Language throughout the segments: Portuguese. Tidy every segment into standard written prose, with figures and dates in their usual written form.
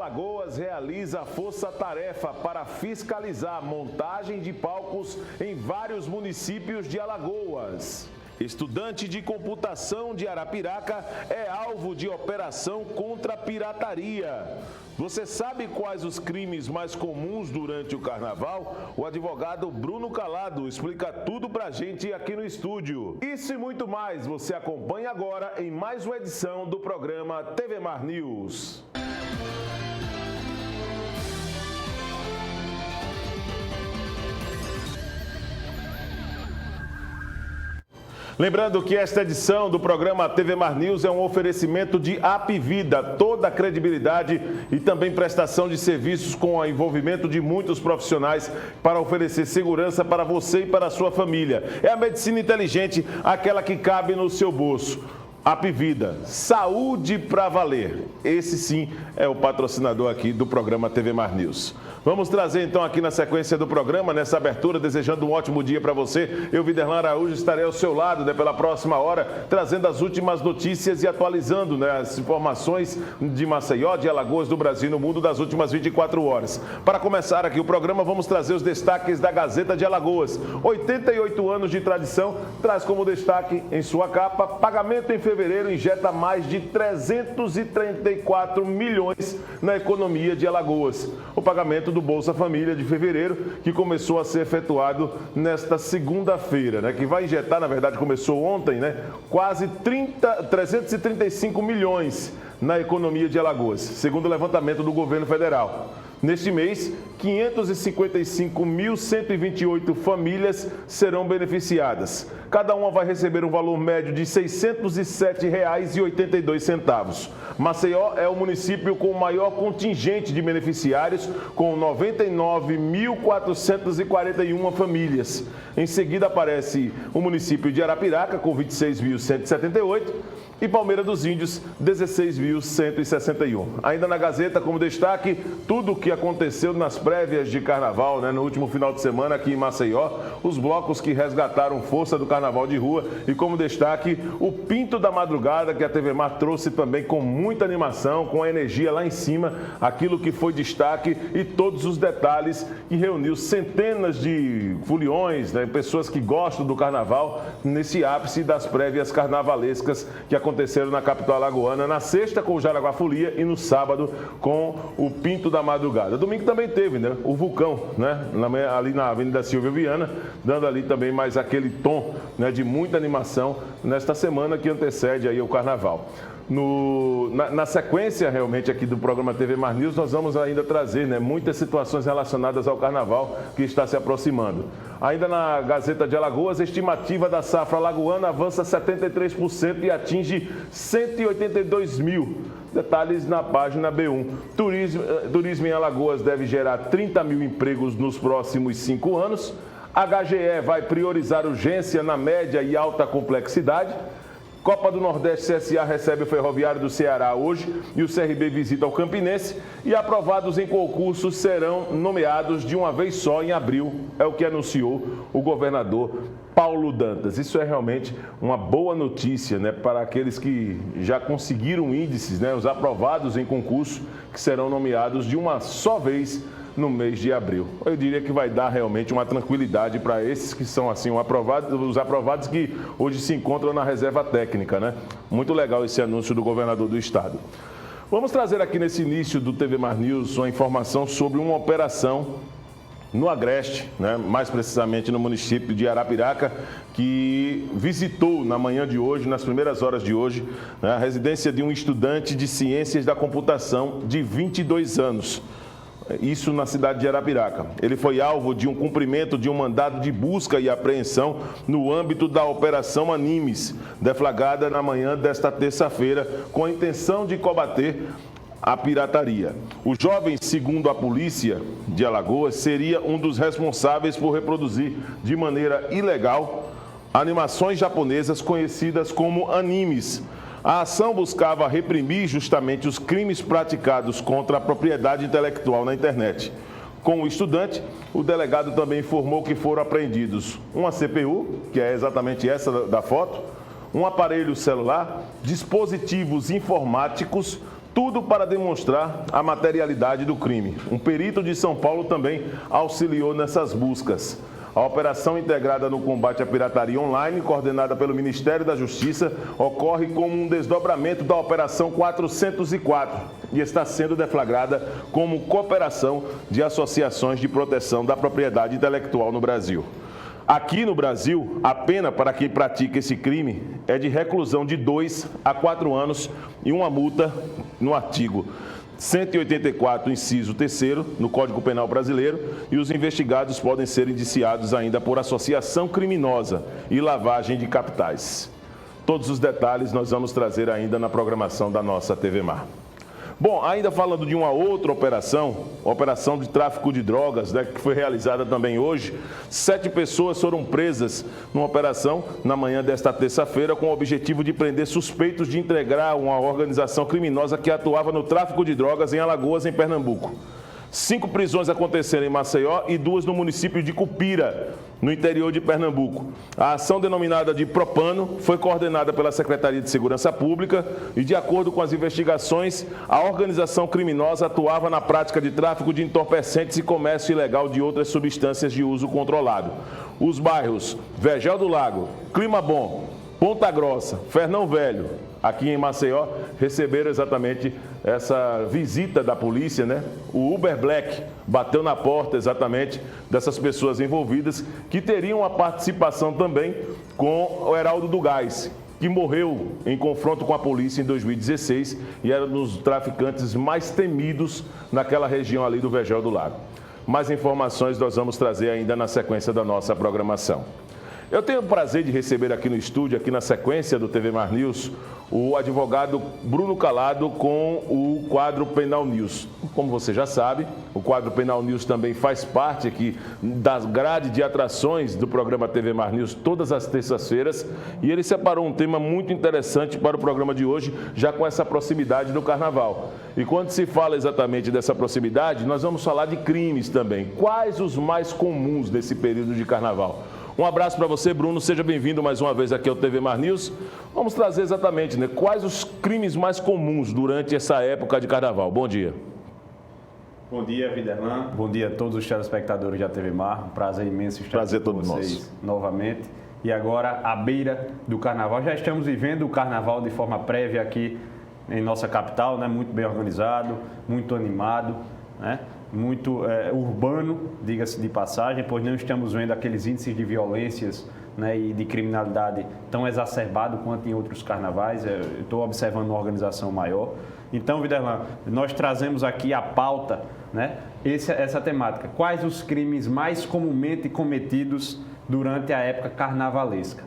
Alagoas realiza força-tarefa para fiscalizar montagem de palcos em vários municípios de Alagoas. Estudante de computação de Arapiraca é alvo de operação contra a pirataria. Você sabe quais os crimes mais comuns durante o carnaval? O advogado Bruno Calado explica tudo pra gente aqui no estúdio. Isso e muito mais você acompanha agora em mais uma edição do programa TV Mar News. Lembrando que esta edição do programa TV Mar News é um oferecimento de Apvida, toda a credibilidade e também prestação de serviços com o envolvimento de muitos profissionais para oferecer segurança para você e para a sua família. É a medicina inteligente, aquela que cabe no seu bolso. Apvida, saúde pra valer. Esse sim é o patrocinador aqui do programa TV Mar News. Vamos trazer então aqui na sequência do programa, nessa abertura, desejando um ótimo dia para você. Eu, Viderlan Araújo, estarei ao seu lado pela próxima hora, trazendo as últimas notícias e atualizando as informações de Maceió, de Alagoas, do Brasil e no mundo das últimas 24 horas. Para começar aqui o programa, vamos trazer os destaques da Gazeta de Alagoas. 88 anos de tradição, traz como destaque em sua capa: pagamento em fevereiro injeta mais de 334 milhões na economia de Alagoas. O pagamento do Bolsa Família de fevereiro, que começou a ser efetuado nesta segunda-feira, que vai injetar, na verdade começou ontem, quase 335 milhões na economia de Alagoas, segundo o levantamento do governo federal. Neste mês, 555.128 famílias serão beneficiadas. Cada uma vai receber um valor médio de R$ 607,82. Maceió é o município com o maior contingente de beneficiários, com 99.441 famílias. Em seguida aparece o município de Arapiraca, com 26.178, e Palmeira dos Índios, 16.161. Ainda na Gazeta, como destaque, tudo o que aconteceu nas prévias de carnaval, no último final de semana aqui em Maceió, os blocos que resgataram força do carnaval de rua e, como destaque, o Pinto da Madrugada, que a TV Mar trouxe também com muita animação, com a energia lá em cima, aquilo que foi destaque e todos os detalhes, que reuniu centenas de foliões, pessoas que gostam do carnaval, nesse ápice das prévias carnavalescas que aconteceram na capital alagoana, na sexta com o Jaraguá Folia e no sábado com o Pinto da Madrugada. Domingo também teve, o Vulcão, ali na Avenida Silvia Viana, dando ali também mais aquele tom, de muita animação nesta semana que antecede aí o carnaval. Na sequência realmente aqui do programa TV Mar News, nós vamos ainda trazer muitas situações relacionadas ao carnaval que está se aproximando. Ainda na Gazeta de Alagoas, a estimativa da safra alagoana avança 73% e atinge 182 mil. Detalhes na página B1. Turismo em Alagoas deve gerar 30 mil empregos nos próximos 5 anos. HGE vai priorizar urgência na média e alta complexidade. Copa do Nordeste, CSA recebe o Ferroviário do Ceará hoje e o CRB visita o Campinense. E aprovados em concurso serão nomeados de uma vez só em abril, é o que anunciou o governador Paulo Dantas. Isso é realmente uma boa notícia, para aqueles que já conseguiram índices, os aprovados em concurso, que serão nomeados de uma só vez no mês de abril. Eu diria que vai dar realmente uma tranquilidade para esses que são assim os aprovados que hoje se encontram na reserva técnica, Muito legal esse anúncio do governador do estado. Vamos trazer aqui nesse início do TV Mar News uma informação sobre uma operação no Agreste, mais precisamente no município de Arapiraca, que visitou na manhã de hoje, nas primeiras horas de hoje, a residência de um estudante de ciências da computação de 22 anos. Isso na cidade de Arapiraca. Ele foi alvo de um cumprimento de um mandado de busca e apreensão no âmbito da Operação Animes, deflagrada na manhã desta terça-feira, com a intenção de combater a pirataria. O jovem, segundo a polícia de Alagoas, seria um dos responsáveis por reproduzir de maneira ilegal animações japonesas conhecidas como animes. A ação buscava reprimir justamente os crimes praticados contra a propriedade intelectual na internet. Com o estudante, o delegado também informou que foram apreendidos uma CPU, que é exatamente essa da foto, um aparelho celular, dispositivos informáticos, Tudo para demonstrar a materialidade do crime. Um perito de São Paulo também auxiliou nessas buscas. A operação integrada no combate à pirataria online, coordenada pelo Ministério da Justiça, ocorre como um desdobramento da Operação 404 e está sendo deflagrada como cooperação de associações de proteção da propriedade intelectual no Brasil. Aqui no Brasil, a pena para quem pratica esse crime é de reclusão de 2 a 4 anos e uma multa no artigo 184, inciso 3º, no Código Penal Brasileiro, e os investigados podem ser indiciados ainda por associação criminosa e lavagem de capitais. Todos os detalhes nós vamos trazer ainda na programação da nossa TV Mar. Bom, ainda falando de uma outra operação de tráfico de drogas, né, que foi realizada também hoje, 7 pessoas foram presas numa operação na manhã desta terça-feira com o objetivo de prender suspeitos de integrar uma organização criminosa que atuava no tráfico de drogas em Alagoas, em Pernambuco. 5 prisões aconteceram em Maceió e 2 no município de Cupira, no interior de Pernambuco. A ação denominada de Propano foi coordenada pela Secretaria de Segurança Pública e, de acordo com as investigações, a organização criminosa atuava na prática de tráfico de entorpecentes e comércio ilegal de outras substâncias de uso controlado. Os bairros Vergel do Lago, Clima Bom, Ponta Grossa, Fernão Velho, aqui em Maceió, receberam exatamente essa visita da polícia, né? O Uber Black bateu na porta exatamente dessas pessoas envolvidas que teriam a participação também com o Heraldo do Gás, que morreu em confronto com a polícia em 2016 e era um dos traficantes mais temidos naquela região ali do Vergel do Lago. Mais informações nós vamos trazer ainda na sequência da nossa programação. Eu tenho o prazer de receber aqui no estúdio, aqui na sequência do TV Mar News, o advogado Bruno Calado com o quadro Penal News. Como você já sabe, o quadro Penal News também faz parte aqui das grades de atrações do programa TV Mar News todas as terças-feiras e ele separou um tema muito interessante para o programa de hoje, já com essa proximidade do Carnaval. E quando se fala exatamente dessa proximidade, nós vamos falar de crimes também. Quais os mais comuns nesse período de Carnaval? Um abraço para você, Bruno. Seja bem-vindo mais uma vez aqui ao TV Mar News. Vamos trazer exatamente, né, quais os crimes mais comuns durante essa época de Carnaval. Bom dia. Bom dia, Viderlan. Bom dia a todos os telespectadores da TV Mar. Um prazer imenso estar com vocês novamente. E agora, à beira do Carnaval. Já estamos vivendo o Carnaval de forma prévia aqui em nossa capital, né? Muito bem organizado, muito animado, né? Muito urbano, diga-se de passagem, pois não estamos vendo aqueles índices de violências, né, e de criminalidade tão exacerbado quanto em outros carnavais. Eu estou observando uma organização maior. Então, Viderlan, nós trazemos aqui a pauta, né, essa temática. Quais os crimes mais comumente cometidos durante a época carnavalesca,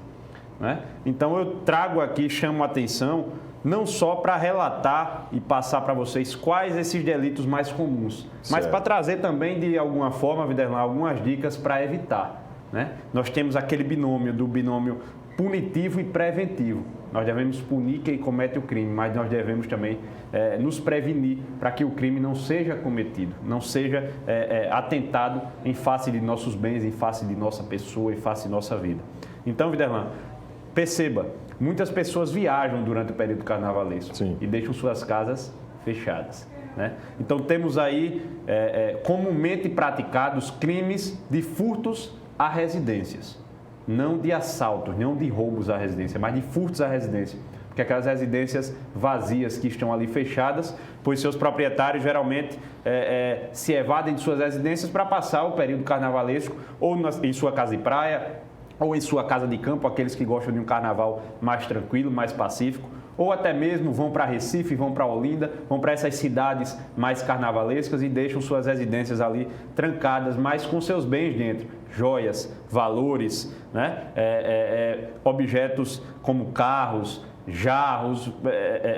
né? Então, eu trago aqui, chamo a atenção, não só para relatar e passar para vocês quais esses delitos mais comuns, mas para trazer também, de alguma forma, Viderlan, algumas dicas para evitar, né? Nós temos aquele binômio punitivo e preventivo. Nós devemos punir quem comete o crime, mas nós devemos também nos prevenir para que o crime não seja cometido, não seja atentado em face de nossos bens, em face de nossa pessoa, em face de nossa vida. Então, Viderlan, perceba, muitas pessoas viajam durante o período carnavalesco. Sim. E deixam suas casas fechadas, né? Então temos aí comumente praticados crimes de furtos a residências. Não de assaltos, não de roubos à residência, mas de furtos à residência. Porque aquelas residências vazias que estão ali fechadas, pois seus proprietários geralmente se evadem de suas residências para passar o período carnavalesco ou em sua casa de praia, ou em sua casa de campo, aqueles que gostam de um carnaval mais tranquilo, mais pacífico, ou até mesmo vão para Recife, vão para Olinda, vão para essas cidades mais carnavalescas e deixam suas residências ali trancadas, mas com seus bens dentro, joias, valores, né? Objetos como carros, jarros,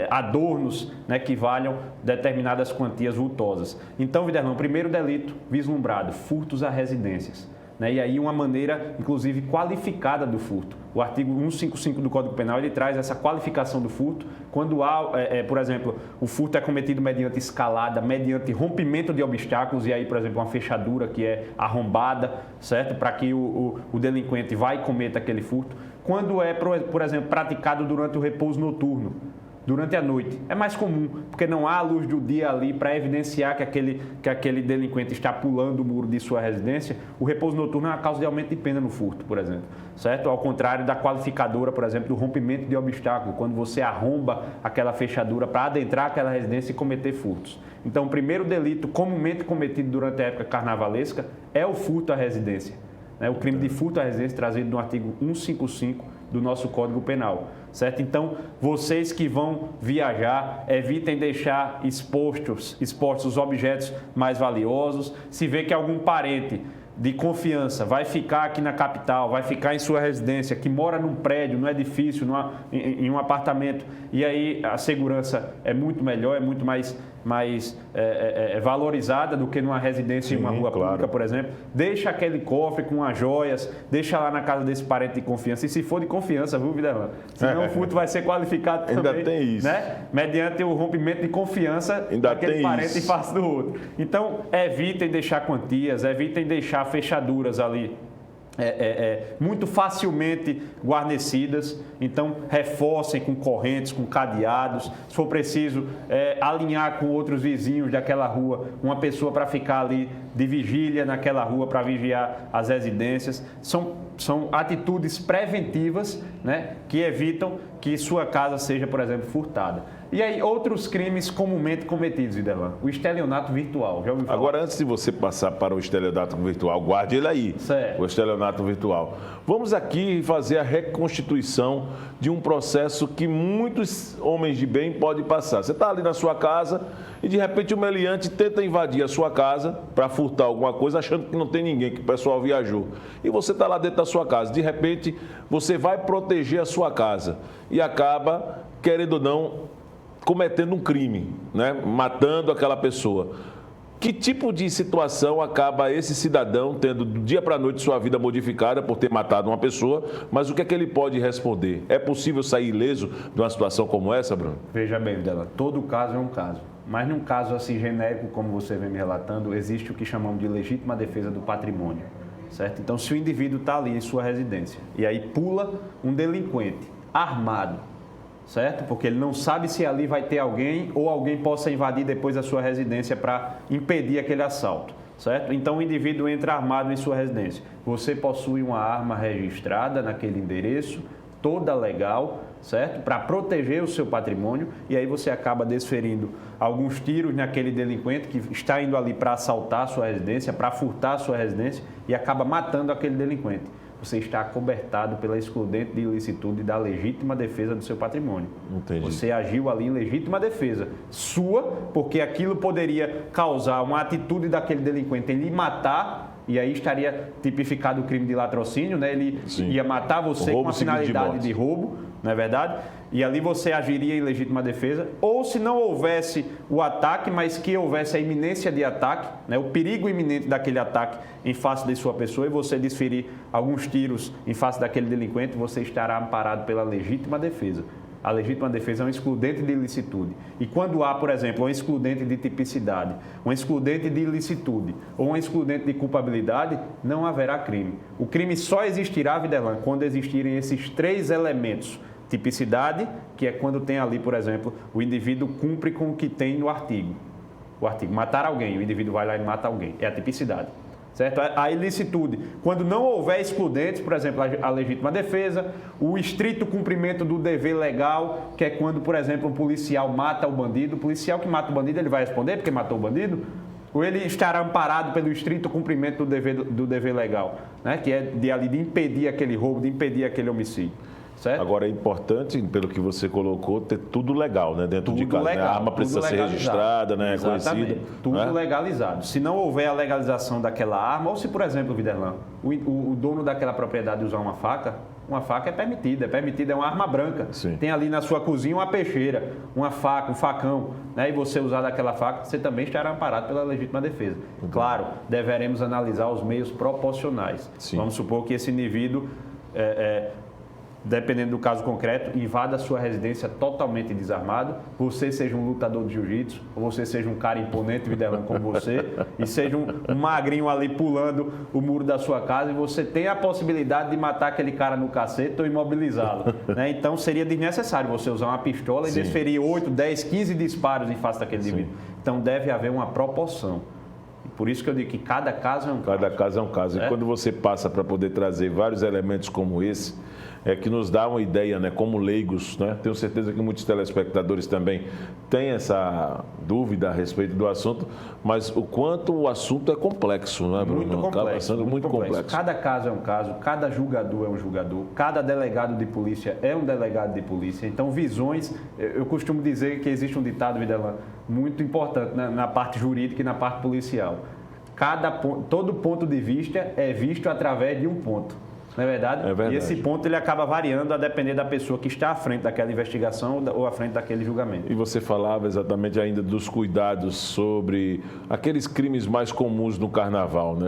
adornos, né, que valham determinadas quantias vultosas. Então, Viderlan, o primeiro delito vislumbrado, furtos a residências. Né? E aí uma maneira, inclusive, qualificada do furto. O artigo 155 do Código Penal, ele traz essa qualificação do furto quando há, por exemplo, o furto é cometido mediante escalada, mediante rompimento de obstáculos, e aí, por exemplo, uma fechadura que é arrombada, certo? Para que o delinquente vá e cometa aquele furto. Quando é, por exemplo, praticado durante o repouso noturno, durante a noite. É mais comum, porque não há luz do dia ali para evidenciar que aquele delinquente está pulando o muro de sua residência. O repouso noturno é uma causa de aumento de pena no furto, por exemplo, certo? Ao contrário da qualificadora, por exemplo, do rompimento de obstáculo, quando você arromba aquela fechadura para adentrar aquela residência e cometer furtos. Então, o primeiro delito comumente cometido durante a época carnavalesca é o furto à residência. O crime de furto à residência trazido no artigo 155 do nosso Código Penal, certo? Então, vocês que vão viajar, evitem deixar expostos os objetos mais valiosos. Se vê que algum parente de confiança vai ficar aqui na capital, vai ficar em sua residência, que mora num prédio, num edifício, em um apartamento, e aí a segurança é muito melhor, é muito mais valorizada do que numa residência em uma rua pública, por exemplo. Deixa aquele cofre com as joias, deixa lá na casa desse parente de confiança, e se for de confiança, viu, Videlano? Senão o furto vai ser qualificado também. Ainda tem isso. Né? Mediante o rompimento de confiança daquele parente em face do outro. Então, evitem deixar quantias, evitem deixar fechaduras ali muito facilmente guarnecidas. Então, reforcem com correntes, com cadeados. Se for preciso, alinhar com outros vizinhos daquela rua, uma pessoa para ficar ali de vigília naquela rua para vigiar as residências. São atitudes preventivas, né, que evitam que sua casa seja, por exemplo, furtada. E aí, outros crimes comumente cometidos, Iderlan. O estelionato virtual. Já ouviu falar? Agora, antes de você passar para o estelionato virtual, guarde ele aí, certo. O estelionato virtual. Vamos aqui fazer a reconstituição de um processo que muitos homens de bem podem passar. Você está ali na sua casa e, de repente, o meliante tenta invadir a sua casa para furtar alguma coisa, achando que não tem ninguém, que o pessoal viajou. E você está lá dentro da sua casa. De repente, você vai proteger a sua casa e acaba, querendo ou não, cometendo um crime, né? Matando aquela pessoa. Que tipo de situação acaba esse cidadão tendo do dia para a noite sua vida modificada por ter matado uma pessoa, mas o que é que ele pode responder? É possível sair ileso de uma situação como essa, Bruno? Veja bem, Videla, todo caso é um caso. Mas num caso assim genérico, como você vem me relatando, existe o que chamamos de legítima defesa do patrimônio, certo? Então, se o indivíduo está ali em sua residência e aí pula um delinquente armado, certo? Porque ele não sabe se ali vai ter alguém ou alguém possa invadir depois a sua residência para impedir aquele assalto, certo? Então, o indivíduo entra armado em sua residência. Você possui uma arma registrada naquele endereço, toda legal, certo? Para proteger o seu patrimônio, e aí você acaba desferindo alguns tiros naquele delinquente que está indo ali para assaltar a sua residência, para furtar a sua residência, e acaba matando aquele delinquente. Você está acobertado pela excludente de ilicitude da legítima defesa do seu patrimônio. Entendi. Você agiu ali em legítima defesa sua, porque aquilo poderia causar uma atitude daquele delinquente em lhe matar, e aí estaria tipificado o crime de latrocínio, né? Ele ia matar você com a finalidade de roubo, não é verdade? E ali você agiria em legítima defesa, ou se não houvesse o ataque, mas que houvesse a iminência de ataque, né? O perigo iminente daquele ataque em face de sua pessoa, e você desferir alguns tiros em face daquele delinquente, você estará amparado pela legítima defesa. A legítima defesa é um excludente de ilicitude. E quando há, por exemplo, um excludente de tipicidade, um excludente de ilicitude ou um excludente de culpabilidade, não haverá crime. O crime só existirá, Videllan, quando existirem esses três elementos. Tipicidade, que é quando tem ali, por exemplo, o indivíduo cumpre com o que tem no artigo. O artigo, matar alguém, o indivíduo vai lá e mata alguém. É a tipicidade. Certo? A ilicitude, quando não houver excludentes, por exemplo, a legítima defesa, o estrito cumprimento do dever legal, que é quando, por exemplo, um policial mata o bandido. O policial que mata o bandido, ele vai responder porque matou o bandido? Ou ele estará amparado pelo estrito cumprimento do dever legal, né? Que é de impedir aquele roubo, de impedir aquele homicídio. Certo? Agora é importante, pelo que você colocou, ter tudo legal, né? Dentro de casa. Legal, a arma precisa ser registrada, né? Exatamente. Conhecida. Tudo né? legalizado. Se não houver a legalização daquela arma, ou se, por exemplo, Viderlan, o dono daquela propriedade usar uma faca é permitida, é uma arma branca. Sim. Tem ali na sua cozinha uma peixeira, uma faca, um facão, né? E você usar daquela faca, você também estará amparado pela legítima defesa. Claro, deveremos analisar os meios proporcionais. Sim. Vamos supor que esse indivíduo dependendo do caso concreto, invada a sua residência totalmente desarmado, você seja um lutador de jiu-jitsu, ou você seja um cara imponente, Videlan, como você, e seja um magrinho ali pulando o muro da sua casa, e você tem a possibilidade de matar aquele cara no cacete ou imobilizá-lo. Né? Então, seria desnecessário você usar uma pistola e desferir 8, 10, 15 disparos em face daquele indivíduo. Então, deve haver uma proporção. Por isso que eu digo que cada caso é um caso. Cada caso é um caso. E quando você passa para poder trazer vários elementos como esse, é que nos dá uma ideia, né, como leigos, né? Tenho certeza que muitos telespectadores também têm essa dúvida a respeito do assunto, mas o quanto o assunto é complexo, né, Bruno? Muito complexo. Acaba sendo muito complexo. Cada caso é um caso, cada julgador é um julgador, cada delegado de polícia é um delegado de polícia. Então, visões, eu costumo dizer que existe um ditado, Videlan, muito importante na parte jurídica e na parte policial. Todo ponto de vista é visto através de um ponto. Não é verdade? É verdade. E esse ponto ele acaba variando a depender da pessoa que está à frente daquela investigação ou à frente daquele julgamento. E você falava exatamente ainda dos cuidados sobre aqueles crimes mais comuns no carnaval, né?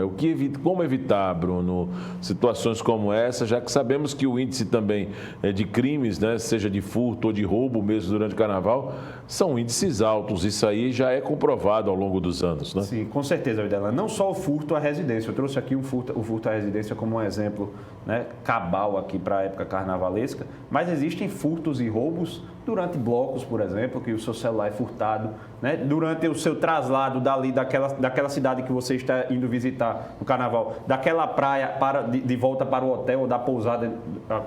Como evitar, Bruno, situações como essa, já que sabemos que o índice também de crimes, né, seja de furto ou de roubo mesmo durante o carnaval, são índices altos. Isso aí já é comprovado ao longo dos anos, né? Sim, com certeza, Videlan. Não só o furto à residência. Eu trouxe aqui o furto à residência como um exemplo, né, cabal aqui para a época carnavalesca, mas existem furtos e roubos durante blocos, por exemplo, que o seu celular é furtado, né, durante o seu traslado daquela cidade que você está indo visitar no carnaval, daquela praia de volta para o hotel ou da pousada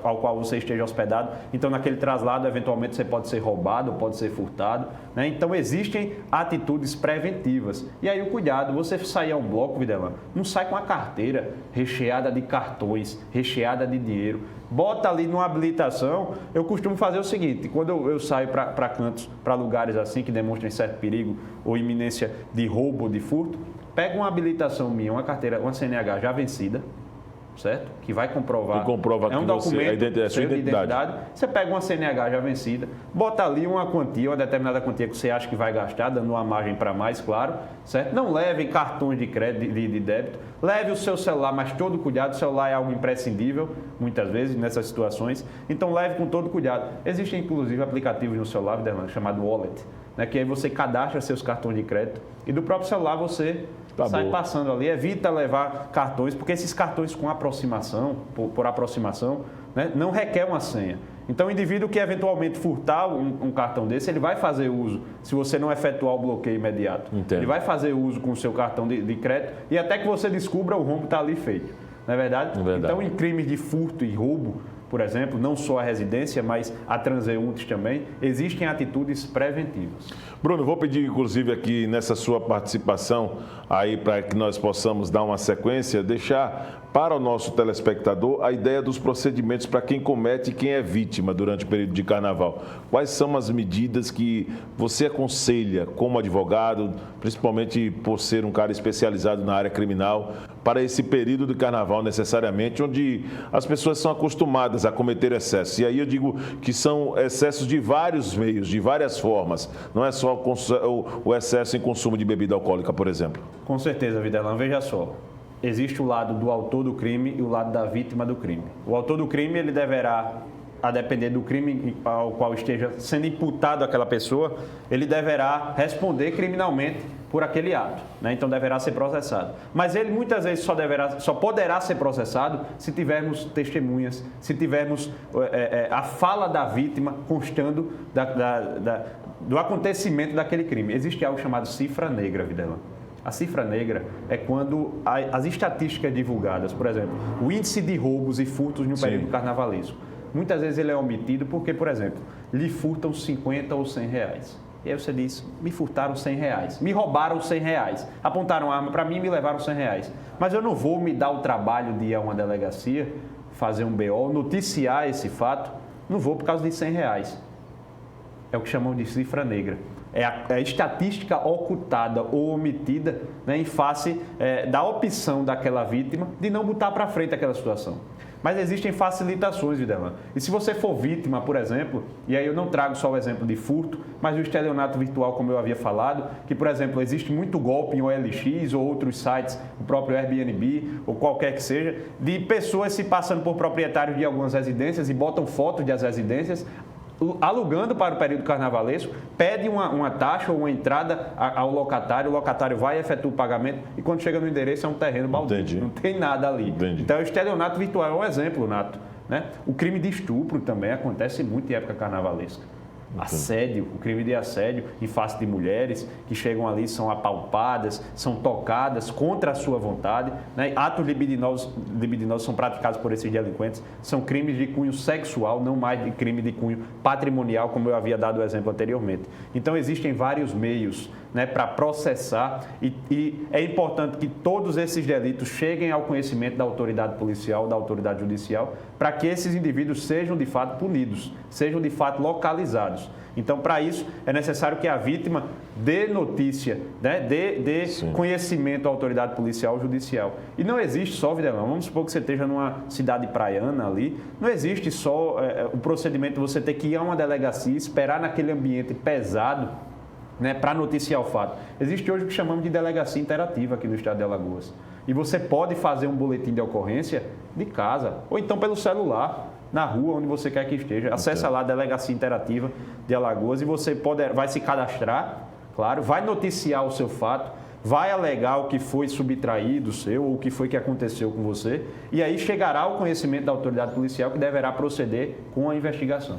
ao qual você esteja hospedado. Então, naquele traslado, eventualmente, você pode ser roubado, pode ser furtado, né? Então, existem atitudes preventivas. E aí, o cuidado, você sair a um bloco, Videlan, não sai com a carteira recheada de cartões, recheada de dinheiro. Bota ali numa habilitação. Eu costumo fazer o seguinte: quando eu saio para cantos, para lugares assim que demonstrem certo perigo ou iminência de roubo ou de furto, pego uma habilitação minha, uma carteira, uma CNH já vencida, certo? Que vai comprovar. Que comprova é um que documento a sua identidade. Você pega uma CNH já vencida, bota ali uma quantia, uma determinada quantia que você acha que vai gastar, dando uma margem para mais, claro, certo? Não leve cartões de crédito, de débito. Leve o seu celular, mas todo cuidado. O celular é algo imprescindível, muitas vezes, nessas situações. Então, leve com todo cuidado. Existem, inclusive, aplicativos no celular, chamado Wallet, né, que aí você cadastra seus cartões de crédito e do próprio celular você sai passando ali. Evita levar cartões, porque esses cartões com aproximação, por aproximação, né, não requer uma senha. Então, o indivíduo que eventualmente furtar um cartão desse, ele vai fazer uso, se você não efetuar o bloqueio imediato. Entendo. Ele vai fazer uso com o seu cartão de crédito e até que você descubra, o rombo está ali feito. Não é verdade? É verdade. Então, em crimes de furto e roubo, por exemplo, não só a residência, mas a transeuntes também, existem atitudes preventivas. Bruno, vou pedir, inclusive, aqui nessa sua participação, aí para que nós possamos dar uma sequência, deixar para o nosso telespectador a ideia dos procedimentos para quem comete e quem é vítima durante o período de carnaval. Quais são as medidas que você aconselha como advogado, principalmente por ser um cara especializado na área criminal, para esse período de carnaval necessariamente, onde as pessoas são acostumadas a cometer excessos. E aí eu digo que são excessos de vários meios, de várias formas. Não é só o excesso em consumo de bebida alcoólica, por exemplo. Com certeza, Videlan. Veja só. Existe o lado do autor do crime e o lado da vítima do crime. O autor do crime, ele deverá, a depender do crime ao qual esteja sendo imputado aquela pessoa, ele deverá responder criminalmente por aquele ato, né? Então deverá ser processado. Mas ele muitas vezes só poderá ser processado se tivermos testemunhas, se tivermos a fala da vítima constando do acontecimento daquele crime. Existe algo chamado cifra negra, Videlan. A cifra negra é quando as estatísticas divulgadas, por exemplo, o índice de roubos e furtos no período carnavalesco, muitas vezes ele é omitido porque, por exemplo, lhe furtam 50 ou 100 reais. E aí você diz, me furtaram 100 reais, me roubaram 100 reais, apontaram a arma para mim e me levaram 100 reais. Mas eu não vou me dar o trabalho de ir a uma delegacia, fazer um BO, noticiar esse fato, não vou por causa de 100 reais. É o que chamam de cifra negra. É a estatística ocultada ou omitida, né, em face da opção daquela vítima de não botar para frente aquela situação. Mas existem facilitações, Videlan. E se você for vítima, por exemplo, e aí eu não trago só o exemplo de furto, mas o estelionato virtual, como eu havia falado, que, por exemplo, existe muito golpe em OLX ou outros sites, o próprio Airbnb ou qualquer que seja, de pessoas se passando por proprietários de algumas residências e botam fotos das residências, alugando para o período carnavalesco, pede uma taxa ou uma entrada ao locatário, o locatário vai e efetua o pagamento e quando chega no endereço é um terreno baldio, não tem nada ali. Entendi. Então o estelionato virtual é um exemplo, Nato. Né? O crime de estupro também acontece muito em época carnavalesca. Assédio, o crime de assédio em face de mulheres que chegam ali, são apalpadas, são tocadas contra a sua vontade. Né? Atos libidinosos são praticados por esses delinquentes, são crimes de cunho sexual, não mais de crime de cunho patrimonial, como eu havia dado o exemplo anteriormente. Então existem vários meios, né, para processar e é importante que todos esses delitos cheguem ao conhecimento da autoridade policial, da autoridade judicial, para que esses indivíduos sejam de fato punidos, sejam de fato localizados. Então, para isso, é necessário que a vítima dê notícia, né, dê conhecimento à autoridade policial ou judicial. E não existe só, Videlan, vamos supor que você esteja numa cidade praiana ali, não existe só o procedimento de você ter que ir a uma delegacia, esperar naquele ambiente pesado, né, para noticiar o fato. Existe hoje o que chamamos de delegacia interativa aqui no estado de Alagoas. E você pode fazer um boletim de ocorrência de casa, ou então pelo celular, na rua, onde você quer que esteja. Acessa lá a Delegacia Interativa de Alagoas e você vai se cadastrar, claro, vai noticiar o seu fato, vai alegar o que foi subtraído seu ou o que foi que aconteceu com você, e aí chegará ao conhecimento da autoridade policial que deverá proceder com a investigação.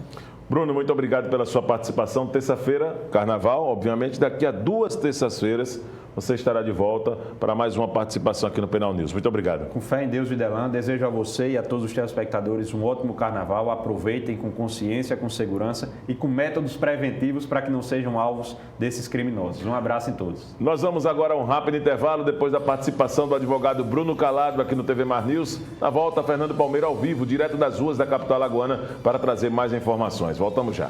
Bruno, muito obrigado pela sua participação. Terça-feira, carnaval, obviamente, daqui a 2 terças-feiras você estará de volta para mais uma participação aqui no Penal News. Muito obrigado. Com fé em Deus, Videlan, desejo a você e a todos os telespectadores um ótimo carnaval. Aproveitem com consciência, com segurança e com métodos preventivos para que não sejam alvos desses criminosos. Um abraço em todos. Nós vamos agora a um rápido intervalo depois da participação do advogado Bruno Calado aqui no TV Mar News. Na volta, Fernando Palmeira ao vivo, direto das ruas da capital alagoana, para trazer mais informações. Voltamos já.